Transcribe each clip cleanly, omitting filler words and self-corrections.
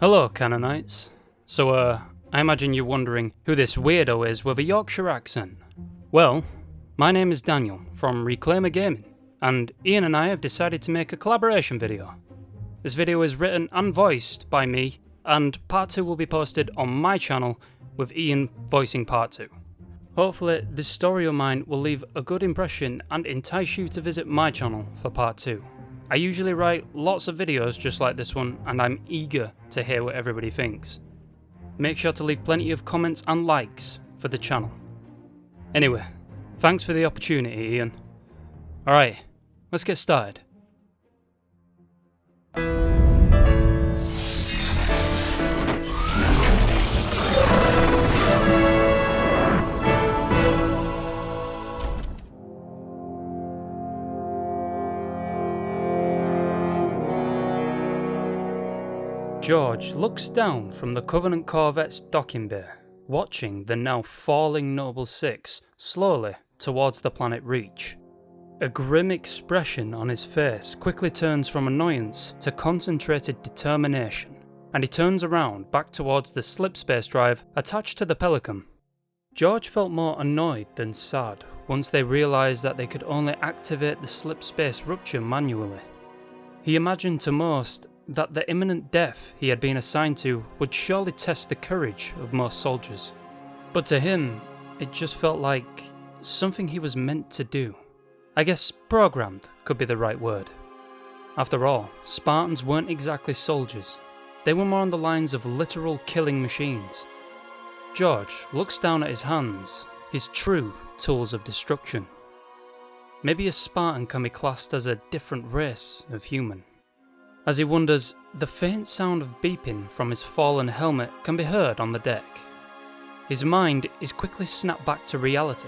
Hello, Canonites. I imagine you're wondering who this weirdo is with a Yorkshire accent. Well, my name is Daniel from Reclaimer Gaming, and Ian and I have decided to make a collaboration video. This video is written and voiced by me, and part 2 will be posted on my channel with Ian voicing part 2. Hopefully, this story of mine will leave a good impression and entice you to visit my channel for part 2. I usually write lots of videos just like this one, and I'm eager to hear what everybody thinks. Make sure to leave plenty of comments and likes for the channel. Anyway, thanks for the opportunity, Ian. Alright, let's get started. George looks down from the Covenant Corvette's docking bay, watching the now falling Noble 6 slowly towards the planet Reach. A grim expression on his face quickly turns from annoyance to concentrated determination, and he turns around back towards the slipspace drive attached to the Pelican. George felt more annoyed than sad once they realised that they could only activate the slipspace rupture manually. He imagined to most that the imminent death he had been assigned to would surely test the courage of most soldiers. But to him, it just felt like something he was meant to do. I guess programmed could be the right word. After all, Spartans weren't exactly soldiers. They were more on the lines of literal killing machines. George looks down at his hands, his true tools of destruction. Maybe a Spartan can be classed as a different race of human. As he wonders, the faint sound of beeping from his fallen helmet can be heard on the deck. His mind is quickly snapped back to reality.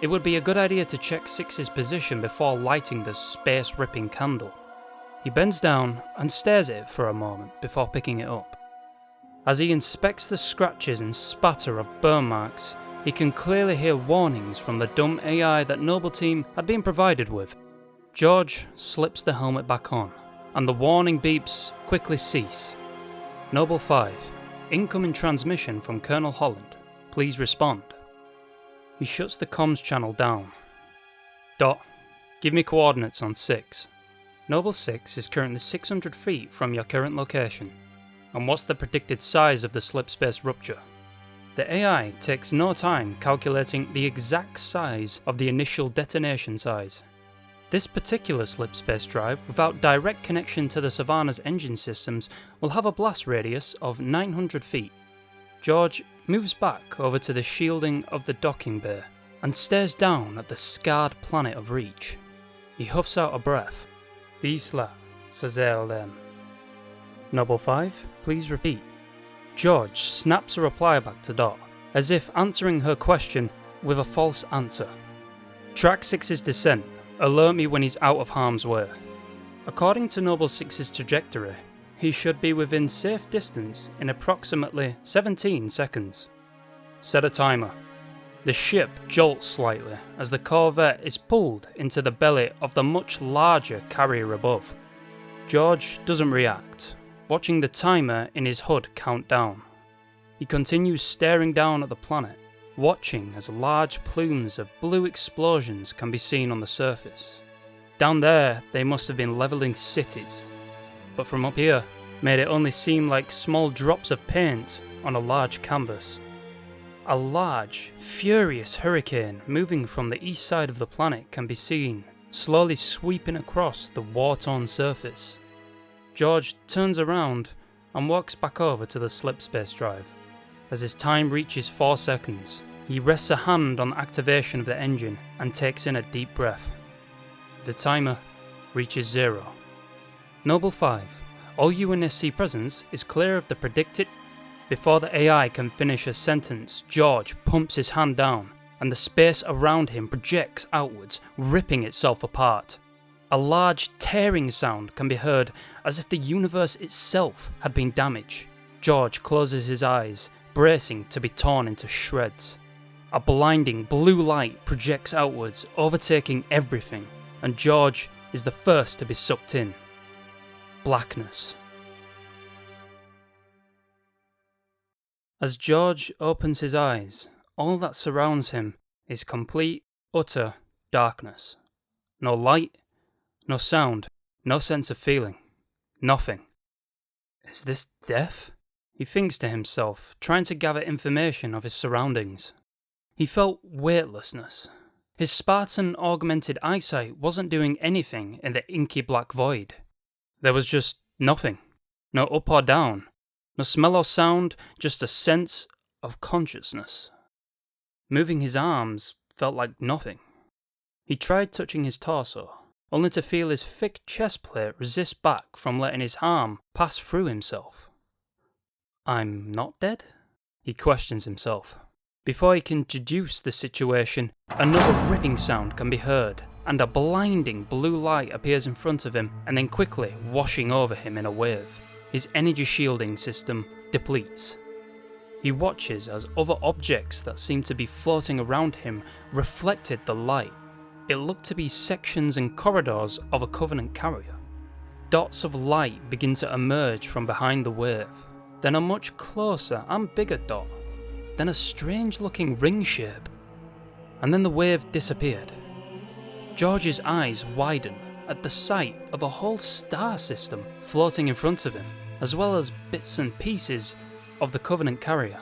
It would be a good idea to check Six's position before lighting the space-ripping candle. He bends down and stares at it for a moment before picking it up. As he inspects the scratches and spatter of burn marks, he can clearly hear warnings from the dumb AI that Noble Team had been provided with. George slips the helmet back on, and the warning beeps quickly cease. Noble 5, incoming transmission from Colonel Holland. Please respond. He shuts the comms channel down. Dot, give me coordinates on 6. Noble 6 is currently 600 feet from your current location. And what's the predicted size of the slipspace rupture? The AI takes no time calculating the exact size of the initial detonation size. This particular slipspace drive, without direct connection to the Savannah's engine systems, will have a blast radius of 900 feet. George moves back over to the shielding of the docking bay and stares down at the scarred planet of Reach. He huffs out a breath. Visla, Sazel. Noble 5, please repeat. George snaps a reply back to Dot, as if answering her question with a false answer. Track 6's descent. Alert me when he's out of harm's way. According to Noble 6's trajectory, he should be within safe distance in approximately 17 seconds. Set a timer. The ship jolts slightly as the Corvette is pulled into the belly of the much larger carrier above. George doesn't react, watching the timer in his HUD count down. He continues staring down at the planet, watching as large plumes of blue explosions can be seen on the surface. Down there, they must have been levelling cities, but from up here, made it only seem like small drops of paint on a large canvas. A large, furious hurricane moving from the east side of the planet can be seen, slowly sweeping across the war-torn surface. George turns around and walks back over to the slipspace drive. As his time reaches 4 seconds, he rests a hand on activation of the engine and takes in a deep breath. The timer reaches 0. Noble 5, all UNSC presence is clear of the predicted. Before the AI can finish a sentence, George pumps his hand down, and the space around him projects outwards, ripping itself apart. A large tearing sound can be heard, as if the universe itself had been damaged. George closes his eyes, bracing to be torn into shreds. A blinding blue light projects outwards, overtaking everything, and George is the first to be sucked in. Blackness. As George opens his eyes, all that surrounds him is complete, utter darkness. No light, no sound, no sense of feeling. Nothing. Is this death? He thinks to himself, trying to gather information of his surroundings. He felt weightlessness. His Spartan augmented eyesight wasn't doing anything in the inky black void. There was just nothing. No up or down. No smell or sound, just a sense of consciousness. Moving his arms felt like nothing. He tried touching his torso, only to feel his thick chest plate resist back from letting his arm pass through himself. I'm not dead? He questions himself. Before he can deduce the situation, another ripping sound can be heard, and a blinding blue light appears in front of him and then quickly washing over him in a wave. His energy shielding system depletes. He watches as other objects that seemed to be floating around him reflected the light. It looked to be sections and corridors of a Covenant carrier. Dots of light begin to emerge from behind the wave, then a much closer and bigger dot, then a strange looking ring shape, and then the wave disappeared. George's eyes widen at the sight of a whole star system floating in front of him, as well as bits and pieces of the Covenant carrier.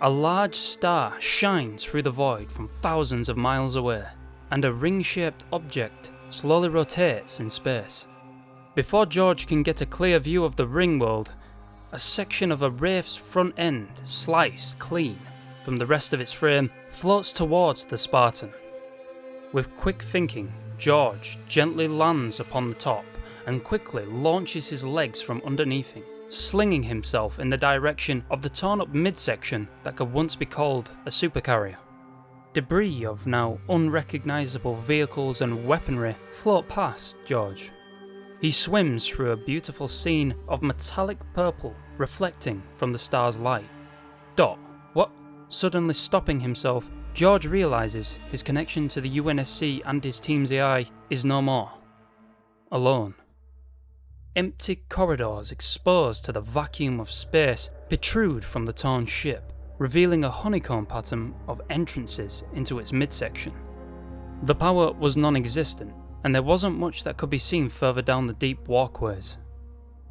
A large star shines through the void from thousands of miles away, and a ring-shaped object slowly rotates in space. Before George can get a clear view of the ring world, a section of a wraith's front end, sliced clean from the rest of its frame, floats towards the Spartan. With quick thinking, George gently lands upon the top and quickly launches his legs from underneath him, slinging himself in the direction of the torn-up midsection that could once be called a supercarrier. Debris of now unrecognisable vehicles and weaponry float past George. He swims through a beautiful scene of metallic purple reflecting from the star's light. Dot, what? Suddenly stopping himself, George realises his connection to the UNSC and his team's AI is no more. Alone. Empty corridors exposed to the vacuum of space protrude from the torn ship, revealing a honeycomb pattern of entrances into its midsection. The power was non-existent, and there wasn't much that could be seen further down the deep walkways.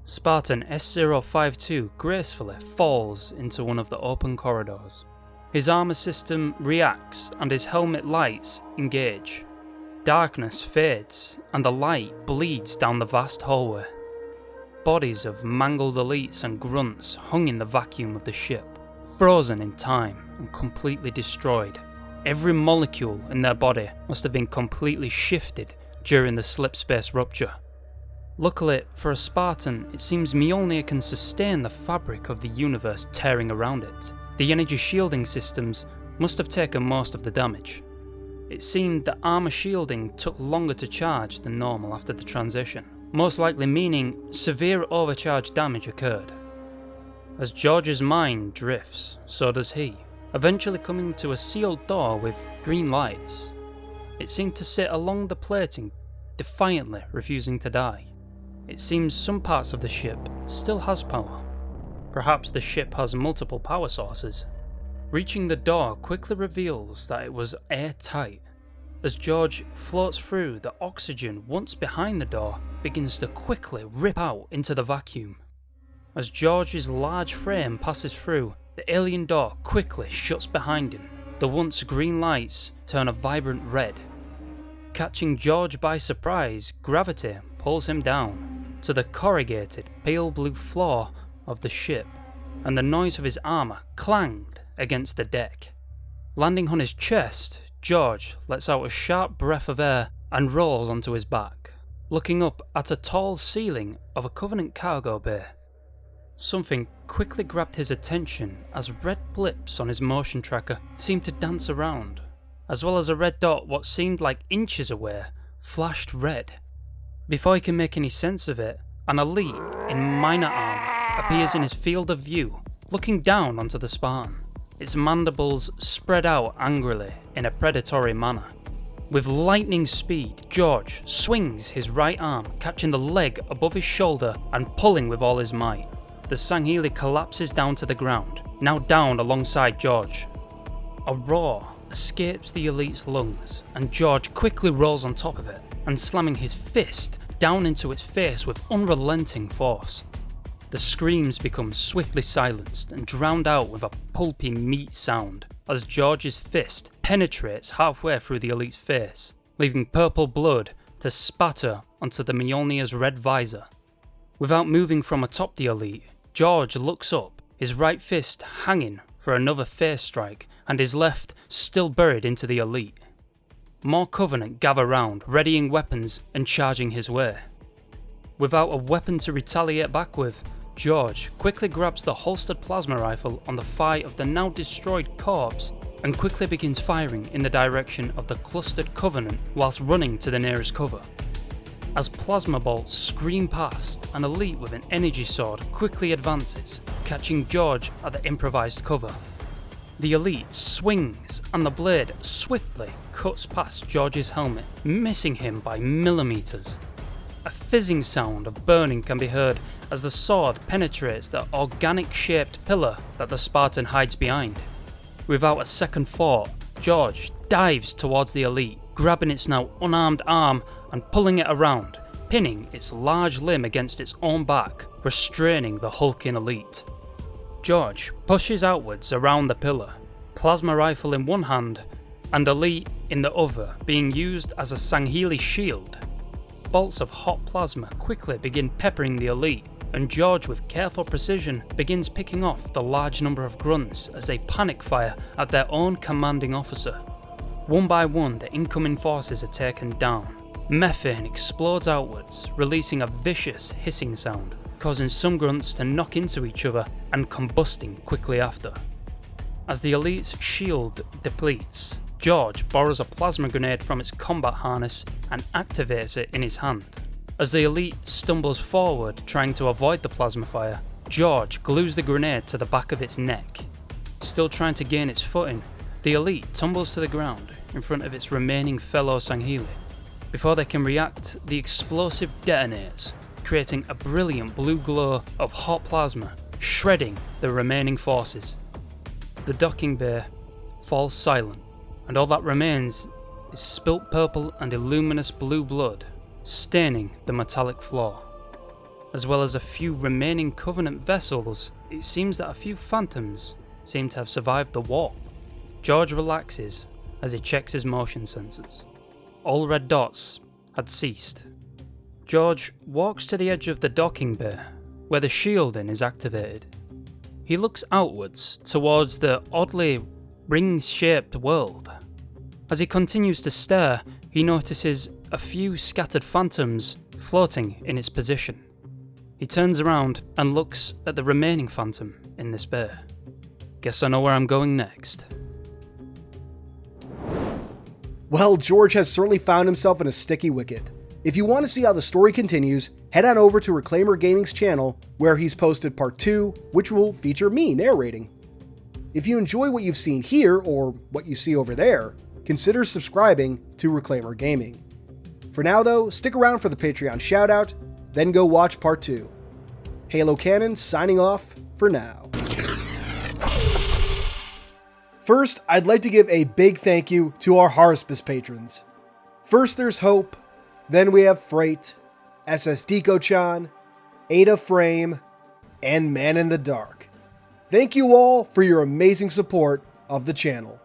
Spartan S-052 gracefully falls into one of the open corridors. His armor system reacts and his helmet lights engage. Darkness fades and the light bleeds down the vast hallway. Bodies of mangled elites and grunts hung in the vacuum of the ship, frozen in time and completely destroyed. Every molecule in their body must have been completely shifted during the slipspace rupture. Luckily for a Spartan, it seems Mjolnir can sustain the fabric of the universe tearing around it. The energy shielding systems must have taken most of the damage. It seemed that armor shielding took longer to charge than normal after the transition, most likely meaning severe overcharge damage occurred. As George's mind drifts, so does he, eventually coming to a sealed door with green lights. It seemed to sit along the plating, defiantly refusing to die. It seems some parts of the ship still has power. Perhaps the ship has multiple power sources. Reaching the door quickly reveals that it was airtight. As George floats through, the oxygen once behind the door begins to quickly rip out into the vacuum. As George's large frame passes through, the alien door quickly shuts behind him. The once green lights turn a vibrant red. Catching George by surprise, gravity pulls him down to the corrugated pale blue floor of the ship, and the noise of his armour clanged against the deck. Landing on his chest, George lets out a sharp breath of air and rolls onto his back, looking up at a tall ceiling of a Covenant cargo bay. Something quickly grabbed his attention as red blips on his motion tracker seemed to dance around, as well as a red dot what seemed like inches away flashed red. Before he can make any sense of it, an elite in minor armour appears in his field of view, looking down onto the Spartan, its mandibles spread out angrily in a predatory manner. With lightning speed, George swings his right arm, catching the leg above his shoulder and pulling with all his might. The Sangheili collapses down to the ground, now down alongside George. A roar escapes the elite's lungs, and George quickly rolls on top of it and slamming his fist down into its face with unrelenting force. The screams become swiftly silenced and drowned out with a pulpy meat sound as George's fist penetrates halfway through the elite's face, leaving purple blood to spatter onto the Mjolnir's red visor. Without moving from atop the elite, George looks up, his right fist hanging for another face strike and his left still buried into the elite. More Covenant gather round, readying weapons and charging his way. Without a weapon to retaliate back with, George quickly grabs the holstered plasma rifle on the thigh of the now destroyed corpse and quickly begins firing in the direction of the clustered Covenant whilst running to the nearest cover. As plasma bolts scream past, an elite with an energy sword quickly advances, catching George at the improvised cover. The elite swings and the blade swiftly cuts past George's helmet, missing him by millimeters. A fizzing sound of burning can be heard as the sword penetrates the organic-shaped pillar that the Spartan hides behind. Without a second thought, George dives towards the elite, grabbing its now unarmed arm and pulling it around, pinning its large limb against its own back, restraining the hulking elite. George pushes outwards around the pillar, plasma rifle in one hand and elite in the other being used as a Sangheili shield. Bolts of hot plasma quickly begin peppering the elite, and George with careful precision begins picking off the large number of grunts as they panic fire at their own commanding officer. One by one the incoming forces are taken down. Methane explodes outwards, releasing a vicious hissing sound, causing some grunts to knock into each other and combusting quickly after. As the elite's shield depletes, George borrows a plasma grenade from its combat harness and activates it in his hand. As the elite stumbles forward trying to avoid the plasma fire, George glues the grenade to the back of its neck. Still trying to gain its footing, the elite tumbles to the ground in front of its remaining fellow Sangheili. Before they can react, the explosive detonates, creating a brilliant blue glow of hot plasma, shredding the remaining forces. The docking bay falls silent, and all that remains is spilt purple and illuminous blue blood, staining the metallic floor. As well as a few remaining Covenant vessels, it seems that a few phantoms seem to have survived the warp. George relaxes as he checks his motion sensors. All red dots had ceased. George walks to the edge of the docking bay, where the shielding is activated. He looks outwards towards the oddly ring-shaped world. As he continues to stare, he notices a few scattered phantoms floating in its position. He turns around and looks at the remaining phantom in this bay. Guess I know where I'm going next. Well, George has certainly found himself in a sticky wicket. If you want to see how the story continues, head on over to Reclaimer Gaming's channel, where he's posted part 2, which will feature me narrating. If you enjoy what you've seen here, or what you see over there, consider subscribing to Reclaimer Gaming. For now though, stick around for the Patreon shoutout, then go watch part 2. Halo Canon signing off for now. First, I'd like to give a big thank you to our Harspis patrons. First there's Hope, then we have Freight, SS Deco-chan, Ada Frame, and Man in the Dark. Thank you all for your amazing support of the channel.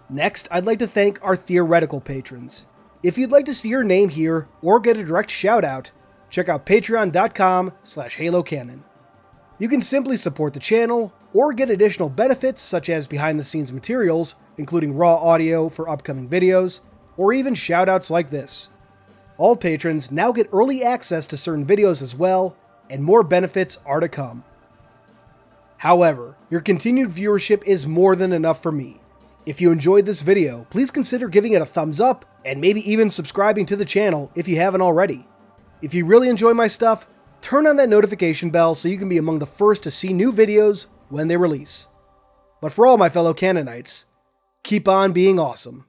Next, I'd like to thank our theoretical patrons. If you'd like to see your name here or get a direct shout out, check out patreon.com/halocanon. You can simply support the channel or get additional benefits such as behind the scenes materials, including raw audio for upcoming videos, or even shoutouts like this. All patrons now get early access to certain videos as well, and more benefits are to come. However, your continued viewership is more than enough for me. If you enjoyed this video, please consider giving it a thumbs up and maybe even subscribing to the channel if you haven't already. If you really enjoy my stuff, turn on that notification bell so you can be among the first to see new videos when they release. But for all my fellow Canonites, keep on being awesome.